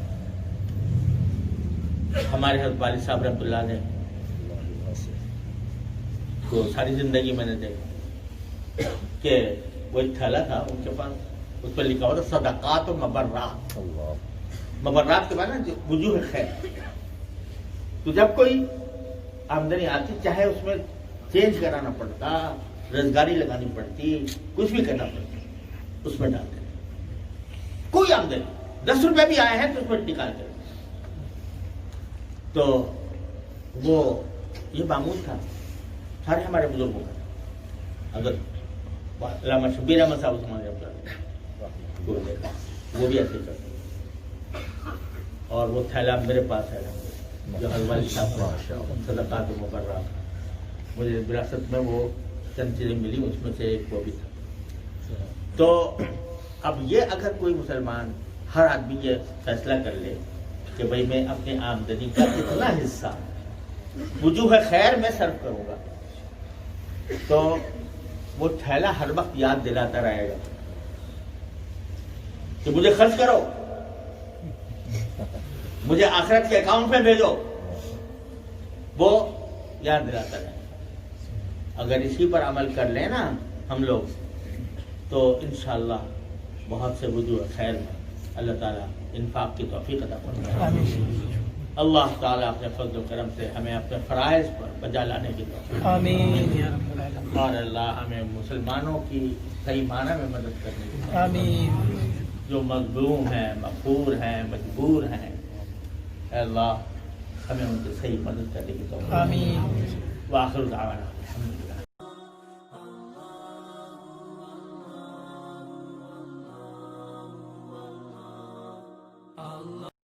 Speaker 1: ہمارے حضرت والد صاحب رحمۃ اللہ نے تو ساری زندگی میں نے دیکھا کہ وہ ایک تھیلا تھا ان کے پاس، اس پر لکھا ہوا تھا صدقات و مبرات۔ مبرات کے بعد نا وجوہ خیر، تو جب کوئی آمدنی آتی چاہے اس میں چینج کرانا پڑتا، روزگاری لگانی پڑتی، کچھ بھی کرنا پڑتا، اس میں ڈال دیتے۔ کوئی آمدنی 10 روپے بھی آئے ہیں تو اس میں نکال دیں۔ تو وہ یہ معمول تھا سارے ہمارے بزرگوں کا، اگر علامہ شبیر احمد صاحب عثمانی وہ بھی ایسے کرتے، اور وہ تھیلا میرے پاس ہے جو حضرت صاحب صدقات مقررات، مجھے وراثت میں وہ چند چیزیں ملی، اس میں سے ایک وہ بھی تھا۔ تو اب یہ اگر کوئی مسلمان، ہر آدمی یہ فیصلہ کر لے کہ بھئی میں اپنی آمدنی کا اتنا حصہ وجوہ خیر میں صرف کروں گا، تو وہ تھیلا ہر وقت یاد دلاتا رہے گا کہ مجھے خرچ کرو، مجھے آخرت کے اکاؤنٹ میں بھیجو، وہ یاد دلاتا رہے۔ اگر اسی پر عمل کر لیں نا ہم لوگ تو انشاءاللہ بہت سے وجوہ خیر میں اللہ تعالیٰ انفاق کی توفیق عطا فرمائے۔ اللہ تعالیٰ اپنے فضل و کرم سے ہمیں اپنے فرائض پر بجا لانے کی توفیق،
Speaker 2: آمین یا رب العالمین،
Speaker 1: اور اللہ ہمیں مسلمانوں کی صحیح معنی میں مدد کرنے کی،
Speaker 2: آمین،
Speaker 1: جو مظلوم ہیں، مقہور ہیں، مجبور ہیں، اے اللہ ہمیں ان کی صحیح مدد کرنے کی توفیق۔
Speaker 2: آمین۔
Speaker 1: وآخر دعوانا